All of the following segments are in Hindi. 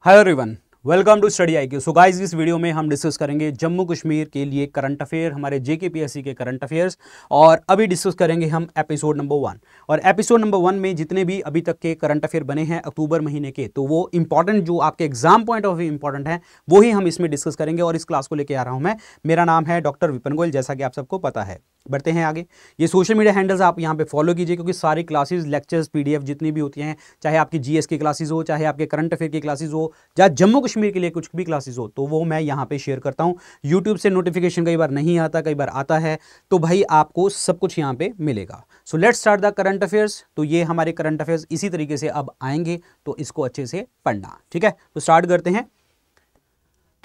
Hi everyone, welcome to Study IQ. So guys, इस वीडियो में हम डिस्कस करेंगे जम्मू कश्मीर के लिए करंट अफेयर, हमारे जेकेपीएससी के करंट अफेयर्स। और अभी डिस्कस करेंगे हम एपिसोड नंबर 1। और एपिसोड नंबर 1 में जितने भी अभी तक के करंट अफेयर बने हैं अक्टूबर महीने के, तो वो इंपॉर्टेंट जो आपके exam point of view important है वो ही हम इसमें डिस्कस करेंगे। और इस क्लास को लेकर आ रहा हूं मैं। मेरा नाम है डॉक्टर विपिन गोयल, जैसा कि आप सबको पता है। बढ़ते हैं आगे। ये सोशल मीडिया हैंडल्स आप यहाँ पे फॉलो कीजिए, क्योंकि सारी क्लासेस, लेक्चर्स, पीडीएफ जितनी भी होती हैं, चाहे आपकी जीएस की क्लासेस हो, चाहे आपके करंट अफेयर की क्लासेस हो, या जम्मू कश्मीर के लिए कुछ भी क्लासेस हो, तो वो मैं यहाँ पे शेयर करता हूँ। यूट्यूब से नोटिफिकेशन कई बार नहीं आता, कई बार आता है, तो भाई आपको सब कुछ यहाँ पे मिलेगा। So let's start the current affairs. तो ये हमारे करंट अफेयर्स इसी तरीके से अब आएंगे, तो इसको अच्छे से पढ़ना, ठीक है। तो स्टार्ट करते हैं।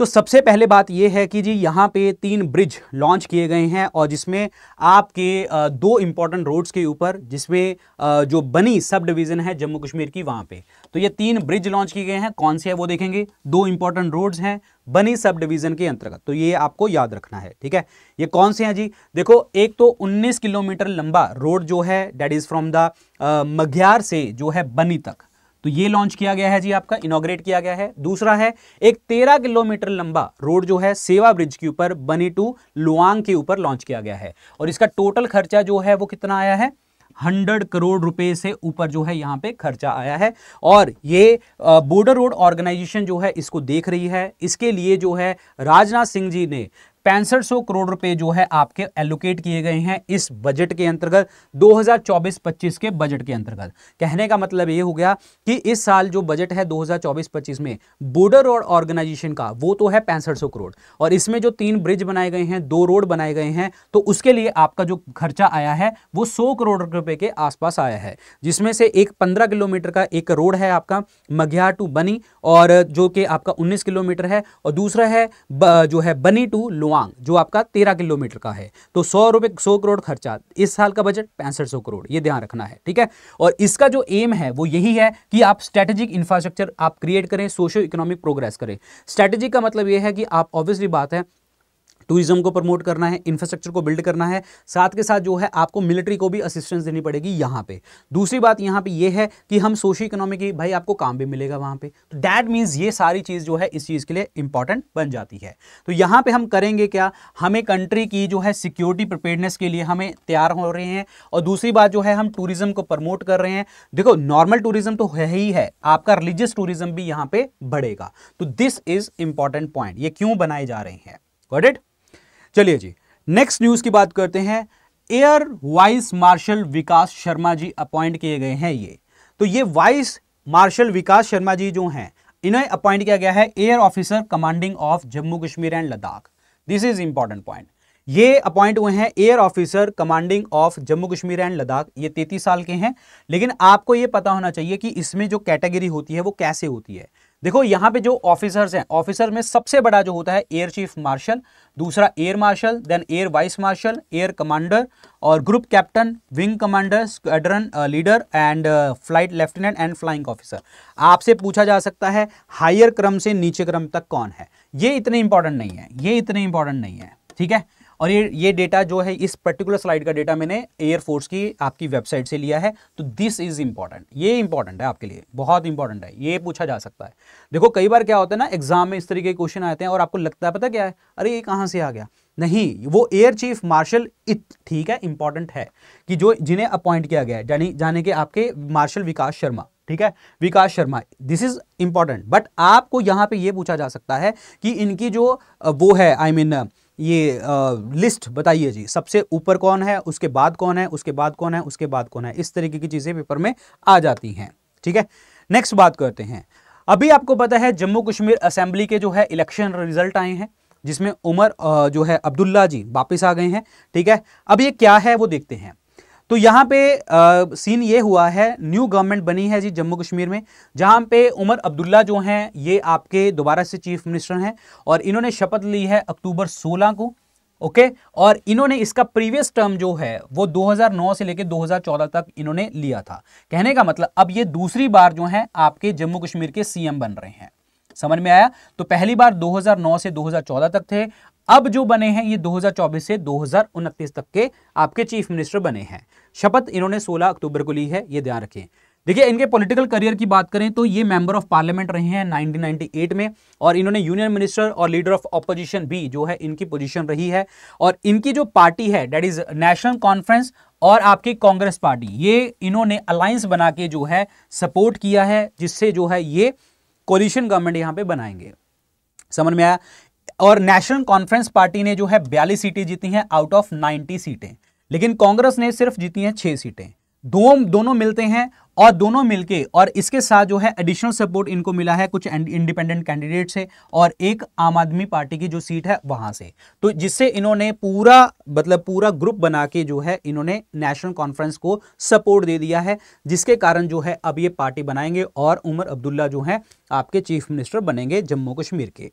तो सबसे पहले बात यह है कि जी यहाँ पे 3 ब्रिज लॉन्च किए गए हैं, और जिसमें आपके 2 इंपॉर्टेंट रोड्स के ऊपर, जिसमें जो बनी सब डिवीजन है जम्मू कश्मीर की, वहाँ पे तो ये 3 ब्रिज लॉन्च किए गए हैं। कौन से है वो देखेंगे। 2 इंपॉर्टेंट रोड्स हैं बनी सब डिवीजन के अंतर्गत, तो ये आपको याद रखना है, ठीक है। ये कौन से हैं जी? देखो, एक तो 19 किलोमीटर लंबा रोड जो है, दैट इज फ्रॉम द मघ्यार से जो है बनी तक, तो ये लॉन्च किया गया है जी, आपका इनॉग्रेट किया गया है। दूसरा है एक 13 किलोमीटर लंबा रोड जो है सेवा ब्रिज के ऊपर बनी टू लुआंग के ऊपर लॉन्च किया गया है, और इसका टोटल खर्चा जो है वो कितना आया है? 100 करोड़ रुपए से ऊपर जो है यहाँ पे खर्चा आया है। और ये बॉर्डर रोड ऑर्गेनाइजेशन जो है इसको देख रही है। इसके लिए जो है राजनाथ सिंह जी ने 6500 करोड़ रुपए जो है आपके एलोकेट किए गए हैं इस बजट के अंतर्गत, 2024-25 के बजट के अंतर्गत। कहने का मतलब ये हो गया कि इस साल जो बजट है 2024-25 में बॉर्डर रोड ऑर्गेनाइजेशन का, वो तो है 6500 करोड़, और इसमें जो 3 ब्रिज बनाए गए हैं, 2 रोड बनाए गए हैं, तो उसके लिए आपका जो खर्चा आया है वो 100 करोड़ रुपए के आसपास आया है। जिसमें से एक 15 किलोमीटर का एक रोड है आपका मघ्यार टू बनी, और जो कि आपका 19 किलोमीटर है, और दूसरा है जो है बनी टू लुआंग, जो आपका 13 किलोमीटर का है। तो 100 करोड़ खर्चा, इस साल का बजट 6500 करोड़, ये ध्यान रखना है, ठीक है। और इसका जो एम है वो यही है कि आप स्ट्रेटेजिक इंफ्रास्ट्रक्चर आप क्रिएट करें, सोशो इकोनॉमिक प्रोग्रेस करें। स्ट्रेटेजिक का मतलब ये है कि आप, ऑब्वियसली बात है, टूरिज्म को प्रमोट करना है, इंफ्रास्ट्रक्चर को बिल्ड करना है, साथ के साथ जो है आपको मिलिट्री को भी असिस्टेंस देनी पड़ेगी यहाँ पे। दूसरी बात यहाँ पे ये है कि हम सोशियो इकोनॉमिक की, भाई आपको काम भी मिलेगा वहाँ पे, तो दैट मीन्स ये सारी चीज़ जो है इस चीज़ के लिए इंपॉर्टेंट बन जाती है। तो यहाँ पे हम करेंगे क्या? हमें कंट्री की जो है सिक्योरिटी प्रिपेयर्डनेस के लिए हमें तैयार हो रहे हैं, और दूसरी बात जो है हम टूरिज्म को प्रमोट कर रहे हैं। देखो, नॉर्मल टूरिज्म तो है ही है, आपका रिलीजियस टूरिज्म भी यहाँ पे बढ़ेगा। तो दिस इज इंपॉर्टेंट पॉइंट, ये क्यों बनाए जा रहे हैं। Got it? चलिए जी, नेक्स्ट न्यूज की बात करते हैं। एयर वाइस मार्शल विकास शर्मा जी अपॉइंट किए गए हैं। ये वाइस मार्शल विकास शर्मा जी जो हैं, इन्हें अपॉइंट किया गया है air officer commanding of Jammu Kashmir and Ladakh. This is important point. ये अपॉइंट हुए हैं air officer commanding of Jammu Kashmir and Ladakh. ये 33 साल के हैं, लेकिन आपको ये पता होना चाहिए कि इसमें जो कैटेगरी होती है वो कैसे होती है। देखो, यहां पे जो ऑफिसर्स हैं, ऑफिसर में सबसे बड़ा जो होता है एयर चीफ मार्शल, दूसरा air marshal, then air vice marshal, air commander, और group captain, wing commander, squadron leader, and flight lieutenant and flying officer. आपसे पूछा जा सकता है हायर क्रम से नीचे क्रम तक कौन है। ये इतने इंपॉर्टेंट नहीं है, ये इतने इंपॉर्टेंट नहीं है, ठीक है। और ये डेटा जो है, इस पर्टिकुलर स्लाइड का डेटा मैंने एयरफोर्स की आपकी वेबसाइट से लिया है। तो दिस इज इंपॉर्टेंट, ये इंपॉर्टेंट है आपके लिए, बहुत इंपॉर्टेंट है, ये पूछा जा सकता है। देखो, कई बार क्या होता है ना, एग्जाम में इस तरीके के क्वेश्चन आते हैं और आपको लगता है पता क्या है, अरे ये कहाँ से आ गया। नहीं, वो एयर चीफ मार्शल ठीक है, इंपॉर्टेंट है कि जो जिन्हें अपॉइंट किया गया है, जाने के आपके मार्शल विकास शर्मा, ठीक है, Vikas Sharma, this is important. But आपको यहां पे ये पूछा जा सकता है कि इनकी जो वो है, आई मीन ये लिस्ट बताइए जी, सबसे ऊपर कौन है, उसके बाद कौन है, उसके बाद कौन है, उसके बाद कौन है। इस तरीके की चीजें पेपर में आ जाती हैं, ठीक है। नेक्स्ट बात करते हैं। अभी आपको पता है जम्मू कश्मीर असेंबली के जो है इलेक्शन रिजल्ट आए हैं, जिसमें उमर जो है अब्दुल्ला जी वापिस आ गए हैं, ठीक है। अब ये क्या है वो देखते हैं। तो यहाँ पे सीन ये हुआ है, न्यू गवर्नमेंट बनी है जी जम्मू कश्मीर में, जहाँ पे उमर अब्दुल्ला जो हैं ये आपके दोबारा से चीफ मिनिस्टर हैं, और इन्होंने शपथ ली है अक्टूबर 16 को, ओके। और इन्होंने इसका प्रीवियस टर्म जो है वो 2009 से लेकर 2014 तक इन्होंने लिया था। कहने का मतलब अब ये दूसरी बार जो है आपके जम्मू कश्मीर के सीएम बन रहे हैं। समझ में आया? तो पहली बार 2009 से 2014 तक थे, अब जो बने हैं ये 2024 से 2029 तक के आपके चीफ मिनिस्टर बने हैं। शपथ इन्होंने 16 अक्टूबर को ली है, ये ध्यान रखें। देखिए इनके पॉलिटिकल करियर की बात करें तो ये मेंबर ऑफ पार्लियामेंट रहे हैं 1998 में, और इन्होंने यूनियन मिनिस्टर और लीडर ऑफ ऑपोजिशन भी जो है इनकी पोजीशन रही है। और इनकी जो पार्टी है दैट इज नेशनल कॉन्फ्रेंस और आपकी कांग्रेस पार्टी, ये इन्होंने अलायंस बना के जो है सपोर्ट किया है, जिससे जो है ये कोलिशन गवर्नमेंट यहां पे बनाएंगे। समझ में आया। और नेशनल कॉन्फ्रेंस पार्टी ने जो है 42 सीटें जीती हैं आउट ऑफ 90 सीटें, लेकिन कांग्रेस ने सिर्फ जीती हैं 6 सीटें। दोनों मिलते हैं और दोनों मिलके, और इसके साथ जो है एडिशनल सपोर्ट इनको मिला है कुछ इंडिपेंडेंट कैंडिडेट से और एक आम आदमी पार्टी की जो सीट है वहां से, तो जिससे इन्होंने पूरा ग्रुप बना के जो है इन्होंने नेशनल कॉन्फ्रेंस को सपोर्ट दे दिया है, जिसके कारण जो है अब ये पार्टी बनाएंगे और उमर अब्दुल्ला जो है आपके चीफ मिनिस्टर बनेंगे जम्मू कश्मीर के।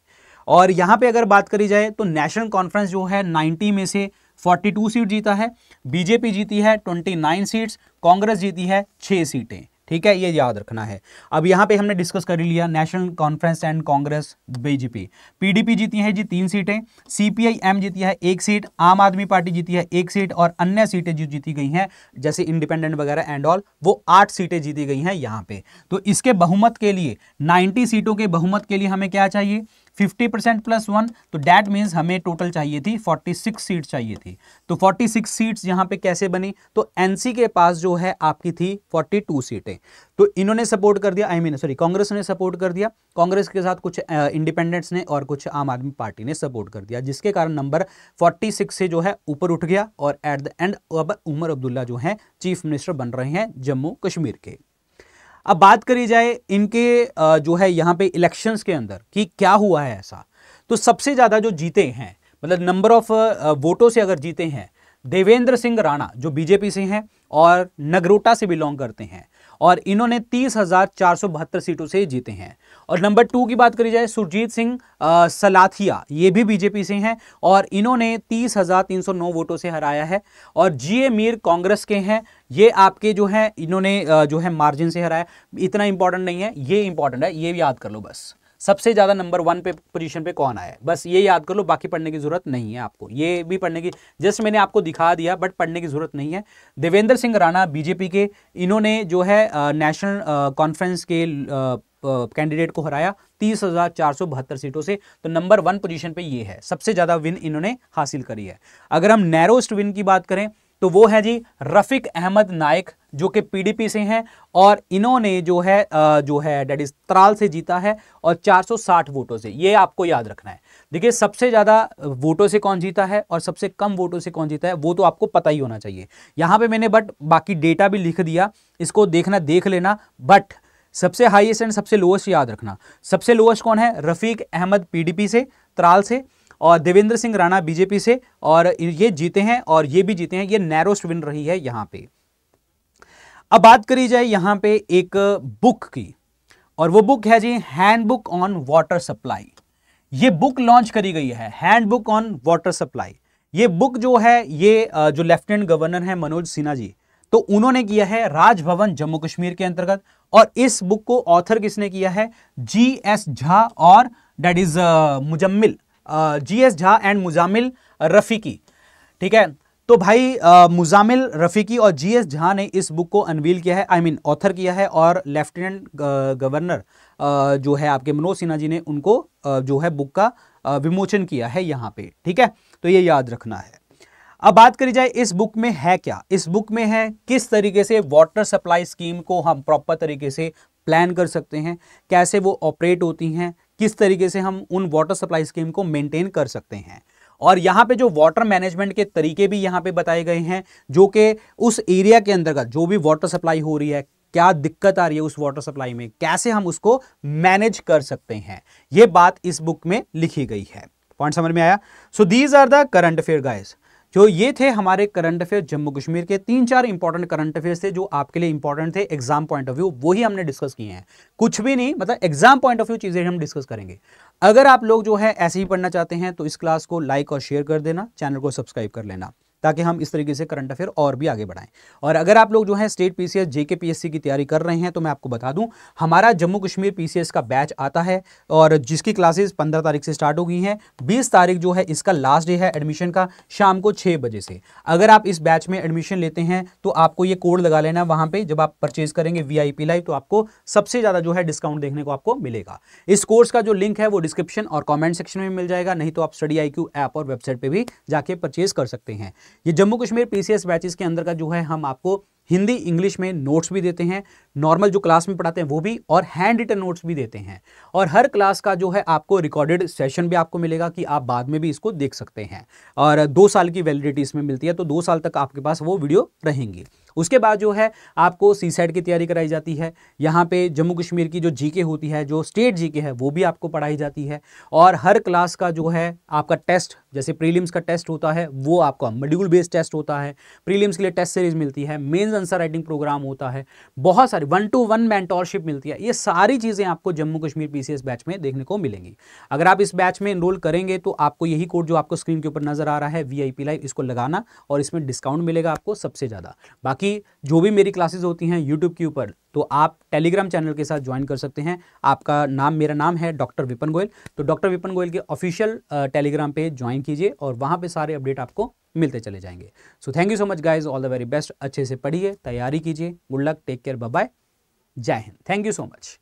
और यहां पे अगर बात करी जाए तो नेशनल कॉन्फ्रेंस जो है 90 में से 42 सीट जीता है, बीजेपी जीती है 29 सीट्स, कांग्रेस जीती है 6 सीटें। ठीक है, ये याद रखना है। अब यहां पे हमने डिस्कस कर लिया national conference and Congress, BJP, PDP जीती है जी 3 सीटें, सीपीआई-एम जीती है 1 सीट, आम आदमी पार्टी जीती है 1 सीट, और अन्य सीटें जो जीती गई हैं जैसे इंडिपेंडेंट वगैरह एंड ऑल, वो 8 सीटें जीती गई हैं यहां पे। तो इसके बहुमत के लिए 90 सीटों के बहुमत के लिए हमें क्या चाहिए, 50% प्लस 1, तो दैट मीन्स हमें टोटल चाहिए थी 46 सीट चाहिए थी। तो 46 सीट्स यहां पे कैसे बनी, तो एनसी के पास जो है आपकी थी 42 सीटें, तो इन्होंने सपोर्ट कर दिया, कांग्रेस ने सपोर्ट कर दिया, कांग्रेस के साथ कुछ इंडिपेंडेंट्स ने और कुछ आम आदमी पार्टी ने सपोर्ट कर दिया, जिसके कारण नंबर 46 से जो है ऊपर उठ गया, और एट द एंड अब उमर अब्दुल्ला जो है चीफ मिनिस्टर बन रहे हैं जम्मू कश्मीर के। अब बात करी जाए इनके जो है यहाँ पे इलेक्शंस के अंदर कि क्या हुआ है ऐसा, तो सबसे ज्यादा जो जीते हैं, मतलब नंबर ऑफ वोटों से अगर जीते हैं, देवेंद्र सिंह राणा जो बीजेपी से हैं और नगरोटा से बिलोंग करते हैं, और इन्होंने 30,472 सीटों से जीते हैं। और नंबर 2 की बात करी जाए सुरजीत सिंह सलाथिया, ये भी बीजेपी से हैं और इन्होंने 30,309 वोटों से हराया है। और जीए मीर कांग्रेस के हैं, ये आपके जो है इन्होंने जो है मार्जिन से हराया। इतना इंपॉर्टेंट नहीं है, ये इंपॉर्टेंट है, ये भी याद कर लो बस। सबसे ज्यादा नंबर 1 पे पोजीशन पे कौन आया है, बस ये याद कर लो, बाकी पढ़ने की जरूरत नहीं है आपको, ये भी पढ़ने की, जस्ट मैंने आपको दिखा दिया बट पढ़ने की जरूरत नहीं है। देवेंद्र सिंह राणा बीजेपी के, इन्होंने जो है नेशनल कॉन्फ्रेंस के कैंडिडेट को हराया 30,472 सीटों से, तो नंबर 1 पोजीशन पे ये है, सबसे ज्यादा विन इन्होंने हासिल करी है। अगर हम नैरोस्ट विन की बात करें तो वो है जी रफीक अहमद नाइक जो कि पीडीपी से हैं, और इन्होंने जो है दैट इज त्राल से जीता है और 460 वोटों से, ये आपको याद रखना है। देखिए सबसे ज्यादा वोटों से कौन जीता है और सबसे कम वोटों से कौन जीता है वो तो आपको पता ही होना चाहिए। यहां पे मैंने बट बाकी डेटा भी लिख दिया, इसको देख लेना, बट सबसे हाईएस्ट एंड सबसे लोएस्ट याद रखना। सबसे लोएस्ट कौन है, रफीक अहमद पीडीपी से त्राल से, और देवेंद्र सिंह राणा बीजेपी से, और ये जीते हैं और ये भी जीते हैं, ये नैरोस्ट विन रही है यहां पे। अब बात करी जाए यहां पे एक बुक की, और वो बुक है जी हैंडबुक ऑन वाटर सप्लाई। ये बुक लॉन्च करी गई है, हैंडबुक ऑन वाटर सप्लाई। ये बुक जो है ये जो लेफ्टिनेंट गवर्नर है मनोज सिन्हा जी, तो उन्होंने किया है राजभवन जम्मू कश्मीर के अंतर्गत, और इस बुक को ऑथर किसने किया है, जीएस झा और that is Muzammil, GS Jha and Muzamil Rafiki. ठीक है, तो भाई मुजामिल रफीकी और जीएस झा ने इस बुक को अनवील किया है, ऑथर किया है, और लेफ्टिनेंट गवर्नर जो है आपके मनोज सिन्हा जी ने उनको जो है बुक का विमोचन किया है यहां पे। ठीक है, तो ये याद रखना है। अब बात करी जाए इस बुक में है क्या, इस बुक में है किस तरीके से वाटर सप्लाई स्कीम को हम प्रॉपर तरीके से प्लान कर सकते हैं, कैसे वो ऑपरेट होती हैं, किस तरीके से हम उन वाटर सप्लाई स्कीम को मेंटेन कर सकते हैं। और यहाँ पे जो वाटर मैनेजमेंट के तरीके भी यहाँ पे बताए गए हैं, जो कि उस एरिया के अंतर्गत जो भी वाटर सप्लाई हो रही है, क्या दिक्कत आ रही है उस वाटर सप्लाई में, कैसे हम उसको मैनेज कर सकते हैं, ये बात इस बुक में लिखी गई है। पॉइंट समझ में आया। So these are the current affair guys, जो ये थे हमारे करंट अफेयर जम्मू कश्मीर के 3-4 इंपॉर्टेंट करंट अफेयर्स थे जो आपके लिए इंपॉर्टेंट थे एग्जाम पॉइंट ऑफ व्यू, वही हमने डिस्कस किए हैं, कुछ भी नहीं, मतलब एग्जाम पॉइंट ऑफ व्यू चीजें हम डिस्कस करेंगे। अगर आप लोग जो है ऐसे ही पढ़ना चाहते हैं तो इस क्लास को लाइक और शेयर कर देना, चैनल को सब्सक्राइब कर लेना। ताकि हम इस तरीके से करंट अफेयर और भी आगे बढ़ाएं। और अगर आप लोग जो है स्टेट पीसीएस जेके पीएससी की तैयारी कर रहे हैं तो मैं आपको बता दूं, हमारा जम्मू कश्मीर पीसीएस का बैच आता है और जिसकी क्लासेस 15 तारीख से स्टार्ट हो गई हैं। 20 तारीख जो है इसका लास्ट डे है एडमिशन का, शाम को 6 बजे से। अगर आप इस बैच में एडमिशन लेते हैं तो आपको ये कोड लगा लेना वहां पे, जब आप परचेज करेंगे वीआईपी लाइव, तो आपको सबसे ज्यादा जो है डिस्काउंट देखने को आपको मिलेगा। इस कोर्स का जो लिंक है वो डिस्क्रिप्शन और कमेंट सेक्शन में मिल जाएगा, नहीं तो आप स्टडी IQ ऐप और वेबसाइट पे भी जाके परचेज कर सकते हैं। ये जम्मू कश्मीर पीसीएस बैचेस के अंदर का जो है हम आपको हिंदी इंग्लिश में नोट्स भी देते हैं, नॉर्मल जो क्लास में पढ़ाते हैं वो भी, और हैंड रिटन नोट्स भी देते हैं। और हर क्लास का जो है आपको रिकॉर्डेड सेशन भी आपको मिलेगा कि आप बाद में भी इसको देख सकते हैं। और 2 साल की वैलिडिटी इसमें मिलती है, तो 2 साल तक आपके पास वो वीडियो रहेंगी। उसके बाद जो है आपको सीसैट की तैयारी कराई जाती है। यहाँ पे जम्मू कश्मीर की जो जीके होती है, जो स्टेट जीके है, वो भी आपको पढ़ाई जाती है। और हर क्लास का जो है आपका टेस्ट, जैसे प्रीलिम्स का टेस्ट होता है वो आपका मॉड्यूल बेस्ड टेस्ट होता है, प्रीलिम्स के लिए टेस्ट सीरीज मिलती है, मेंस आंसर राइटिंग प्रोग्राम होता है, बहुत सारी 1-to-1 मेंटोरशिप मिलती है। ये सारी चीज़ें आपको जम्मू कश्मीर पीसीएस बैच में देखने को मिलेंगी। अगर आप इस बैच में एनरोल करेंगे तो आपको यही कोड जो आपको स्क्रीन के ऊपर नजर आ रहा है वीआईपी लाइव, इसको लगाना और इसमें डिस्काउंट मिलेगा आपको सबसे ज़्यादा। बाकी जो भी मेरी क्लासेस होती हैं यूट्यूब के ऊपर, तो आप टेलीग्राम चैनल के साथ ज्वाइन कर सकते हैं। आपका नाम, मेरा नाम है डॉक्टर विपिन गोयल, तो डॉक्टर विपिन गोयल के ऑफिशियल टेलीग्राम पे ज्वाइन कीजिए और वहाँ पे सारे अपडेट आपको मिलते चले जाएंगे। So thank you so much guys, all the very best. अच्छे से पढ़िए, तैयारी कीजिए। Good luck, take care, bye bye, Jai Hind, thank you so much.